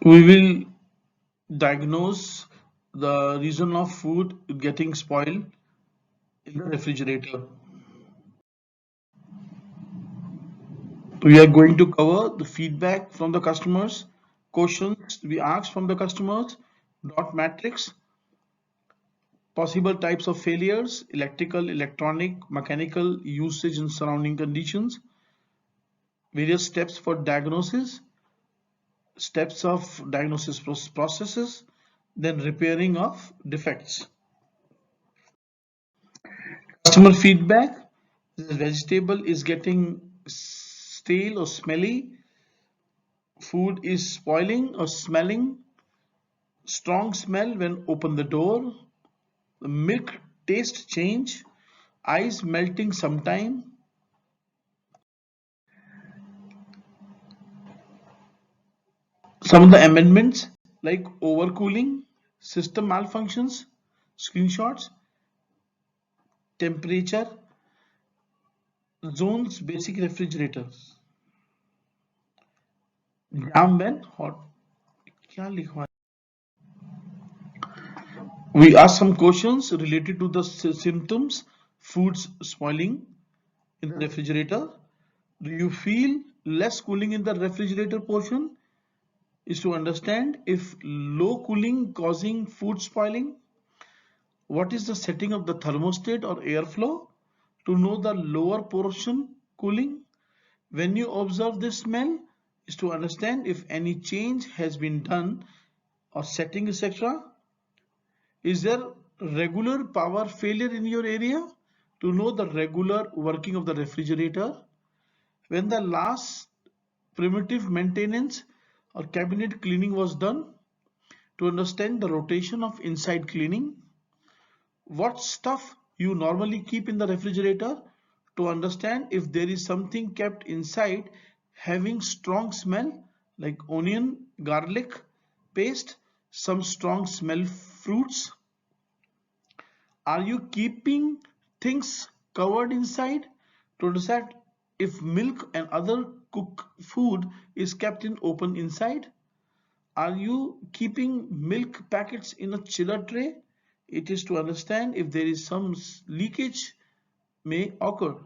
We will diagnose the reason of food getting spoiled in the refrigerator. We are going to cover the feedback from the customers, questions we asked from the customers, dot matrix, possible types of failures, electrical, electronic, mechanical, usage and surrounding conditions, various steps for diagnosis, steps of diagnosis processes, then repairing of defects. Customer feedback: the vegetable is getting stale or smelly, food is spoiling or smelling, strong smell when open the door, the milk taste change, ice melting sometime. Some of the amendments like overcooling, system malfunctions, screenshots, temperature zones, basic refrigerators. Jam when hot. क्या लिखवा? We ask some questions related to the symptoms, foods spoiling in the refrigerator. Do you feel less cooling in the refrigerator portion? Is to understand if low cooling causing food spoiling. What is the setting of the thermostat or airflow? To know the lower portion cooling. When you observe this smell, is to understand if any change has been done or setting, etc. Is there regular power failure in your area? To know the regular working of the refrigerator. When the last primitive maintenance or cabinet cleaning was done. To understand the rotation of inside cleaning. What stuff you normally keep in the refrigerator. To understand if there is something kept inside having strong smell like onion, garlic paste, some strong smell fruits. Are you keeping things covered inside? To understand if milk and other cooked food is kept in open inside. Are you keeping milk packets in a chiller tray? It is to understand if there is some leakage may occur.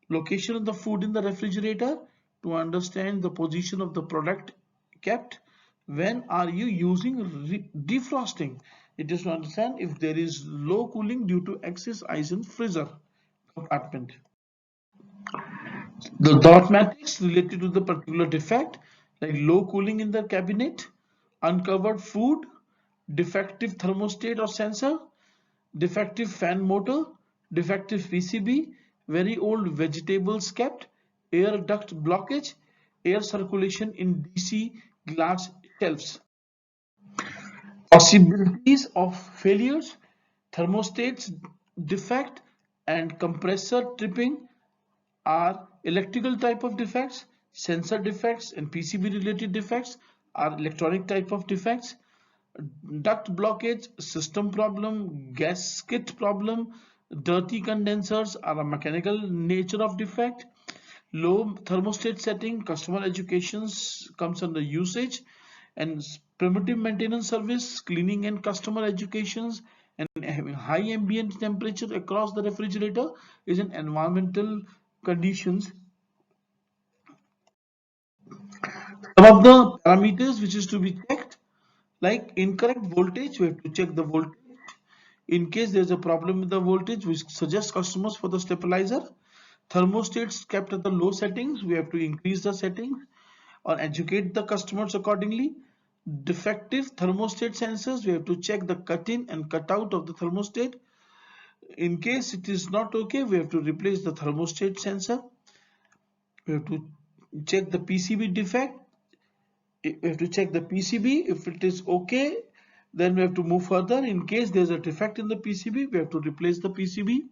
Location of the food in the refrigerator to understand the position of the product kept. When are you using defrosting? It is to understand if there is low cooling due to excess ice in freezer compartment. The dot matrix related to the particular defect like low cooling in the cabinet, uncovered food, defective thermostat or sensor, defective fan motor, defective PCB, very old vegetables kept, air duct blockage, air circulation in DC glass shelves. Possibilities of failures, thermostats defect and compressor tripping are electrical type of defects, sensor defects and PCB related defects are electronic type of defects. Duct blockage, system problem, gasket problem, dirty condensers are a mechanical nature of defect. Low thermostat setting, customer educations comes under usage, and primitive maintenance service, cleaning and customer educations, and having high ambient temperature across the refrigerator is an environmental conditions. Some of the parameters which is to be checked, like incorrect voltage, we have to check the voltage. In case there is a problem with the voltage, we suggest customers for the stabilizer. Thermostats kept at the low settings, we have to increase the settings or educate the customers accordingly. Defective thermostat sensors, we have to check the cut in and cut out of the thermostat. In case it is not okay, we have to replace the thermostat sensor. We have to check the PCB defect. We have to check the PCB. If it is okay, then we have to move further. In case there is a defect in the PCB, we have to replace the PCB.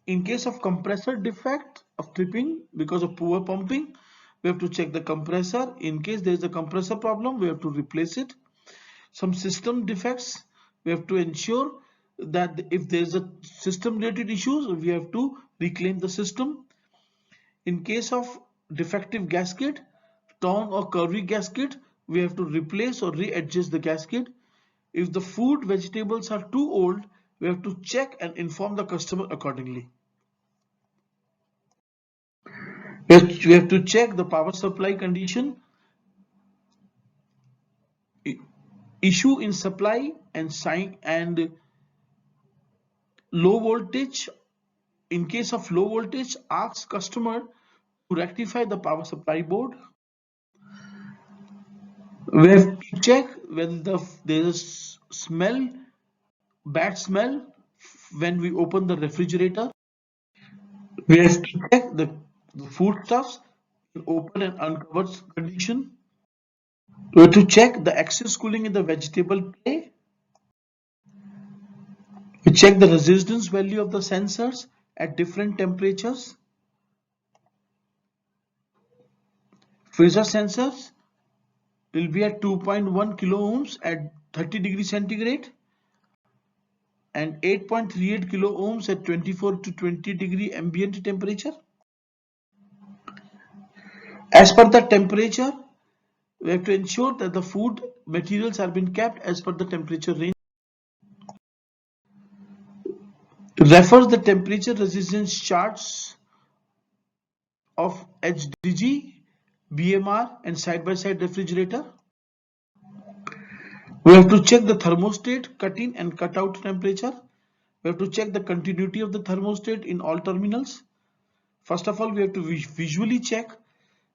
In case of compressor defect of tripping because of poor pumping, we have to check the compressor. In case there is a compressor problem, we have to replace it. Some system defects, we have to ensure that if there is a system related issues, we have to reclaim the system. In case of defective gasket, torn or curvy gasket, we have to replace or readjust the gasket. If the food vegetables are too old, we have to check and inform the customer accordingly. We have to check the power supply condition, issue in supply and sign and low voltage. In case of low voltage, ask customer to rectify the power supply board. We have to check whether there is bad smell when we open the refrigerator. We have to check the foodstuffs in open and uncovered condition. We have to check the excess cooling in the vegetable tray. We check the resistance value of the sensors at different temperatures. Freezer sensors will be at 2.1 kilo ohms at 30 degrees centigrade and 8.38 kilo ohms at 24 to 20 degree ambient temperature. As per the temperature, we have to ensure that the food materials are being kept as per the temperature range. Refer the temperature resistance charts of HDG, BMR and side-by-side refrigerator. We have to check the thermostat cut-in and cut-out temperature. We have to check the continuity of the thermostat in all terminals. First of all, we have to visually check,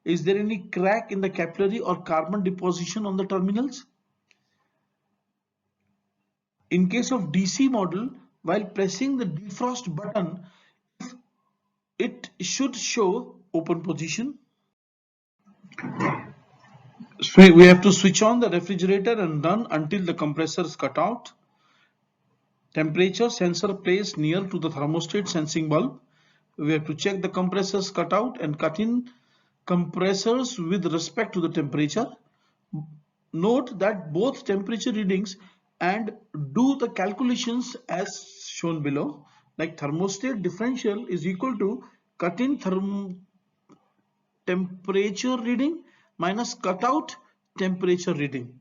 is there any crack in the capillary or carbon deposition on the terminals? In case of DC model, while pressing the defrost button, it should show open position. So we have to switch on the refrigerator and run until the compressor is cut out. Temperature sensor placed near to the thermostat sensing bulb. We have to check the compressors cut out and cut in compressors with respect to the temperature. Note that both temperature readings and do the calculations as shown below. Like thermostat differential is equal to cut-in temperature reading minus cut-out temperature reading.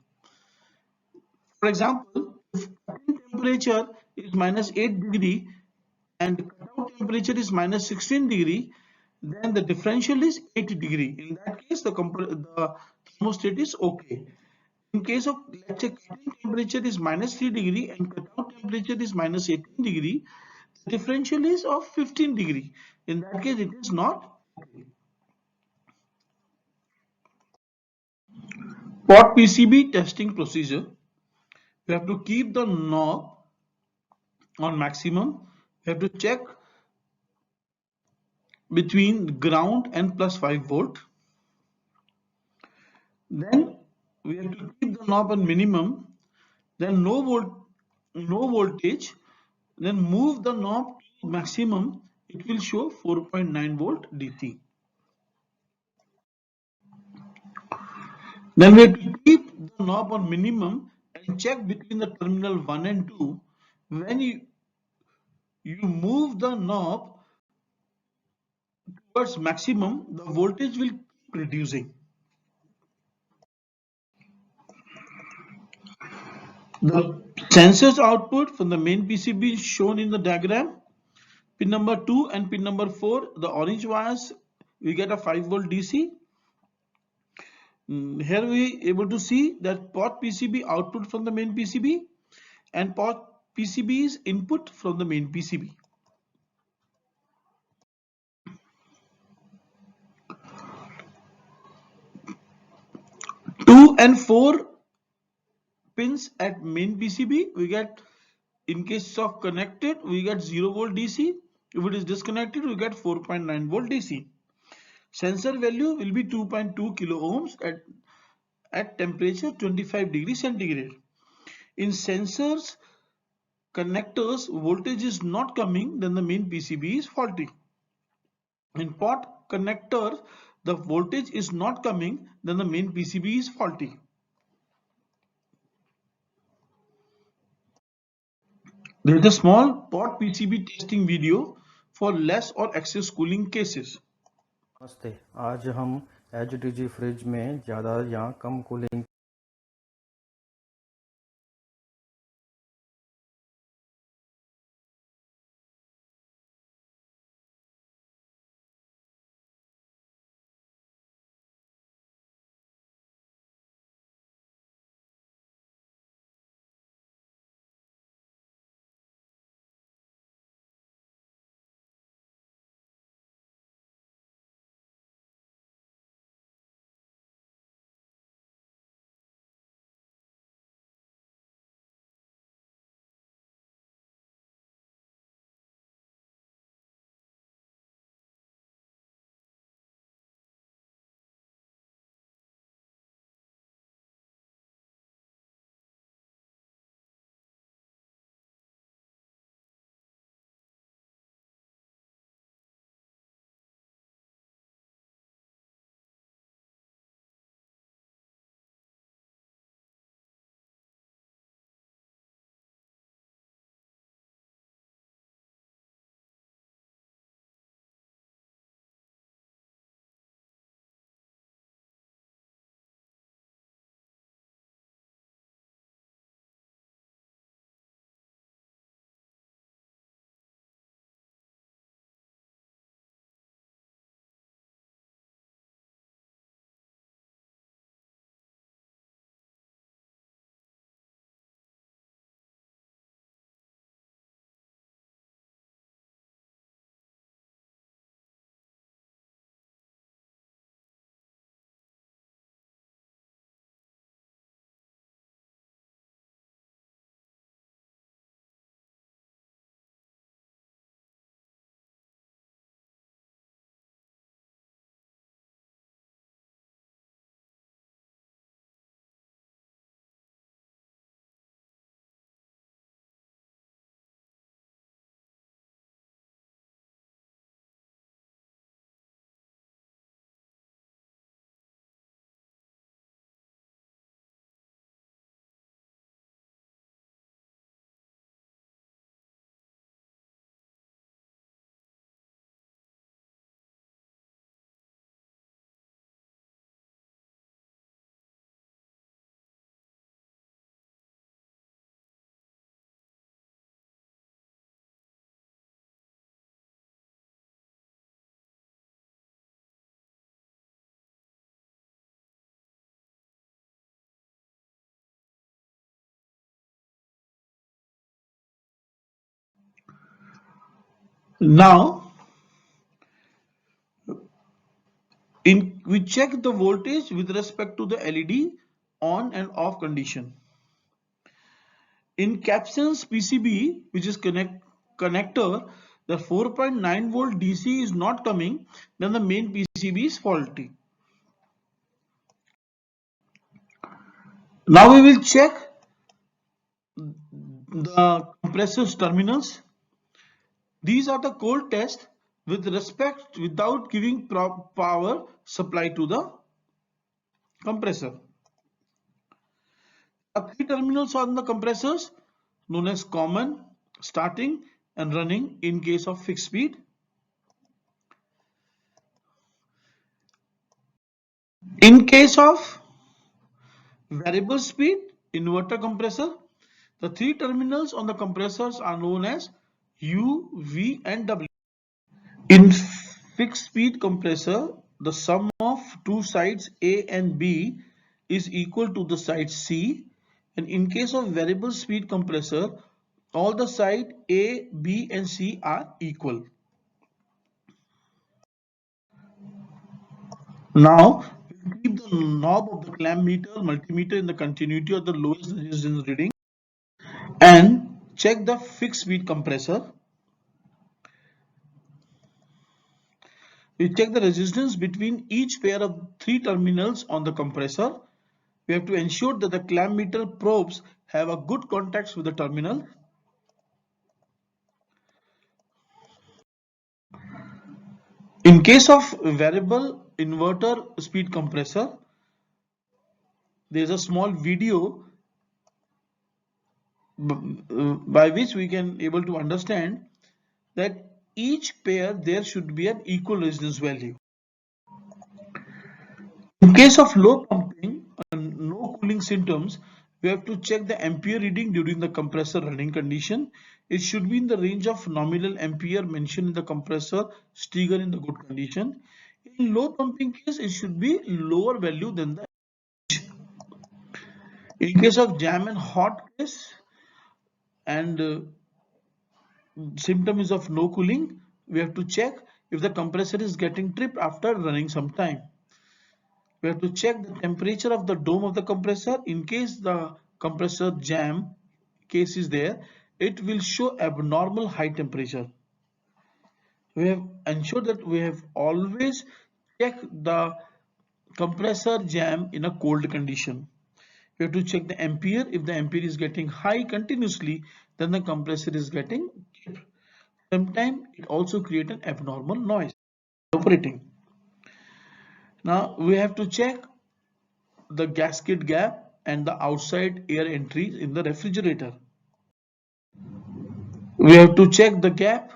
For example, if cut-in temperature is minus 8 degree and cut-out temperature is minus 16 degree, then the differential is 80 degree. In that case, the thermostat is okay. In case of, let's say, cut-in temperature is minus 3 degree and cut-out temperature is minus 18 degree, the differential is of 15 degree. In that case, it is not okay. Pot PCB testing procedure. We have to keep the knob on maximum. We have to check between ground and plus 5 volt. Then we have to keep the knob on minimum. Then no voltage. Then move the knob to maximum. It will show 4.9 volt DC. Then we have to keep the knob on minimum and check between the terminal 1 and 2. When you move the knob towards maximum, the voltage will keep reducing. The sensors output from the main PCB is shown in the diagram. Pin number 2 and pin number 4, the orange wires, we get a 5 volt DC. Here we able to see that pot PCB output from the main PCB and pot PCB is input from the main PCB. 2 and 4 pins at main PCB, we get, in case of connected, we get 0 volt DC. If it is disconnected, we get 4.9 volt DC. Sensor value will be 2.2 kilo ohms at temperature 25 degrees centigrade. In sensors connectors, voltage is not coming, then the main PCB is faulty. In pot connector, the voltage is not coming, then the main PCB is faulty. There is a small pot PCB testing video for less or excess cooling cases. नमस्ते, आज हम HDG fridge में ज़्यादा या कम cooling Now, we check the voltage with respect to the LED on and off condition. In captions PCB, which is connector, the 4.9 volt DC is not coming, then the main PCB is faulty. Now we will check the compressor's terminals. These are the cold tests with respect without giving power supply to the compressor. Three terminals on the compressors known as common, starting and running in case of fixed speed. In case of variable speed inverter compressor, the three terminals on the compressors are known as U, V and W. In fixed speed compressor, the sum of two sides A and B is equal to the side C, and in case of variable speed compressor, all the side A, B and C are equal. Now, we'll keep the knob of the clamp meter multimeter in the continuity of the lowest resistance reading and check the fixed speed compressor. We check the resistance between each pair of three terminals on the compressor. We have to ensure that the clamp meter probes have a good contacts with the terminal. In case of variable inverter speed compressor, there is a small video by which we can able to understand that each pair there should be an equal resistance value. In case of low pumping and no cooling symptoms, we have to check the ampere reading during the compressor running condition. It should be in the range of nominal ampere mentioned in the compressor trigger in the good condition. In low pumping case, it should be lower value than the. In case of jam and hot case and symptom is of no cooling, we have to check if the compressor is getting tripped after running some time. We have to check the temperature of the dome of the compressor. In case the compressor jam case is there, it will show abnormal high temperature. We have ensured that we have always checked the compressor jam in a cold condition. We have to check the ampere. If the ampere is getting high continuously, then the compressor is getting cheap. Sometimes it also creates an abnormal noise operating. Now we have to check the gasket gap and the outside air entries in the refrigerator. We have to check the gap,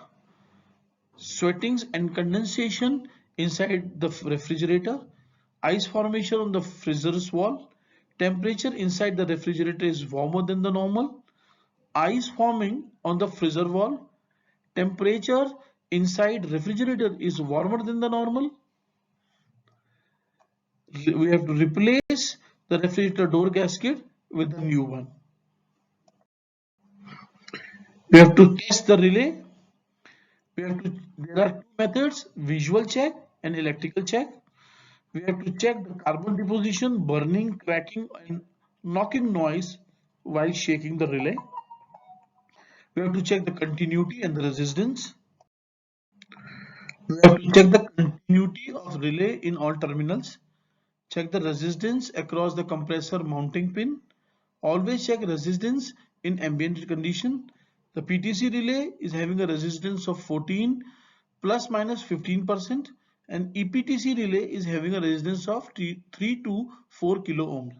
sweatings and condensation inside the refrigerator, ice formation on the freezer's wall, temperature inside the refrigerator is warmer than the normal, ice forming on the freezer wall, temperature inside refrigerator is warmer than the normal. We have to replace the refrigerator door gasket with the new one. We have to test the relay. There are two methods, visual check and electrical check. We have to check the carbon deposition, burning, cracking and knocking noise while shaking the relay. We have to check the continuity and the resistance. We have to check the continuity of relay in all terminals. Check the resistance across the compressor mounting pin. Always check resistance in ambient condition. The PTC relay is having a resistance of 14 plus minus 15% and EPTC relay is having a resistance of 3 to 4 kilo ohms.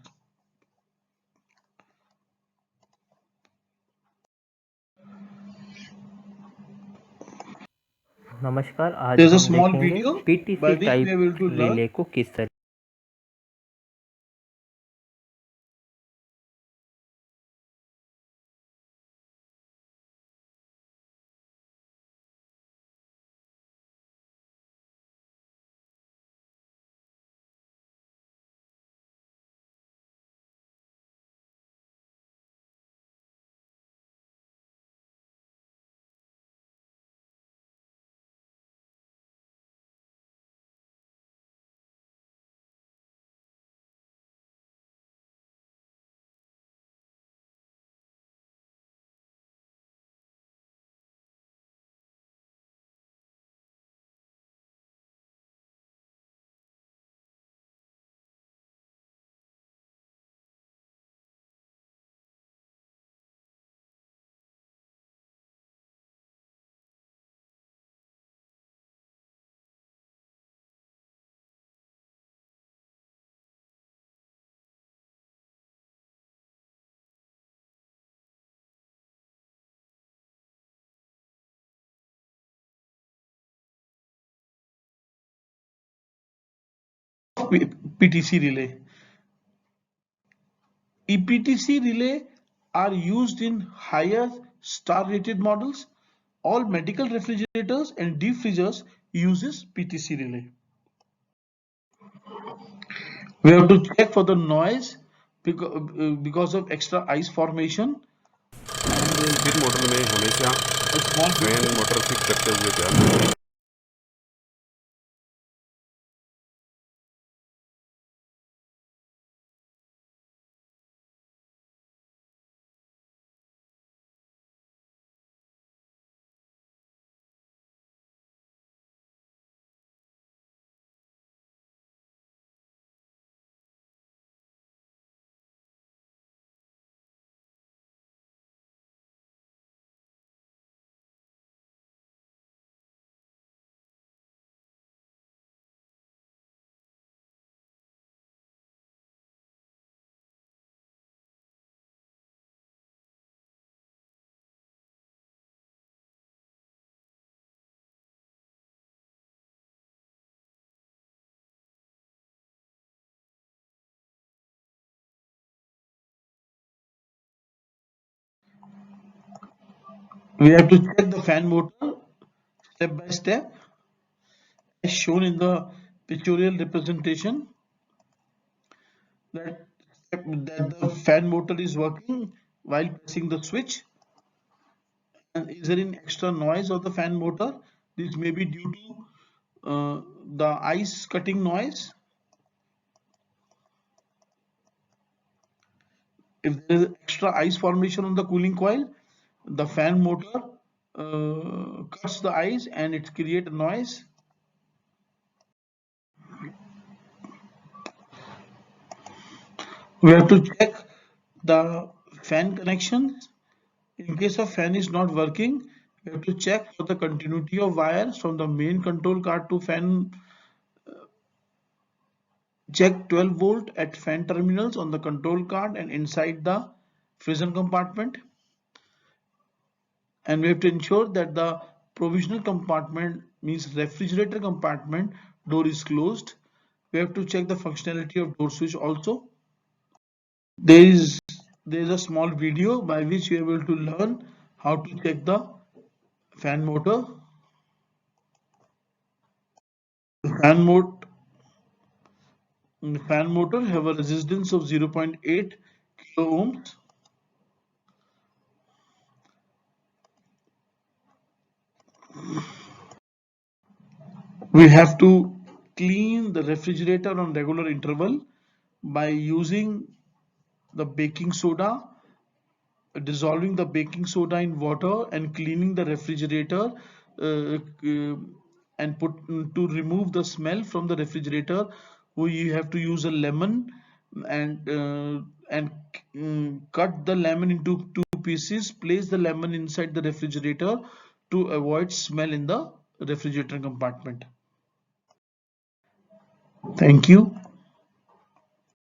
नमस्कार, आज There's a हम small देखेंगे video by PTC which we type are able to learn relay को किस तरह PTC relay. EPTC relay are used in higher star rated models. All medical refrigerators and deep freezers uses PTC relay. We have to check for the noise because of extra ice formation, and इस model में हमेशा a small fan window. Motor fit करते हुए ध्यान रखें। We have to check the fan motor step by step as shown in the pictorial representation, that that the fan motor is working while pressing the switch. And is there any extra noise of the fan motor? This may be due to the ice cutting noise. If there is extra ice formation on the cooling coil, the fan motor cuts the ice and it creates a noise. We have to check the fan connections. In case of fan is not working, we have to check for the continuity of wires from the main control card to fan. Check 12 volt at fan terminals on the control card and inside the freezer compartment. And we have to ensure that the provisional compartment, means refrigerator compartment, door is closed. We have to check the functionality of door switch also. There is a small video by which you are able to learn how to check the fan motor. The fan motor have a resistance of 0.8 kilo ohms. We have to clean the refrigerator on regular interval by using the baking soda, dissolving the baking soda in water and cleaning the refrigerator, and put to remove the smell from the refrigerator. We have to use a lemon and cut the lemon into two pieces, place the lemon inside the refrigerator to avoid smell in the refrigerator compartment. Thank you.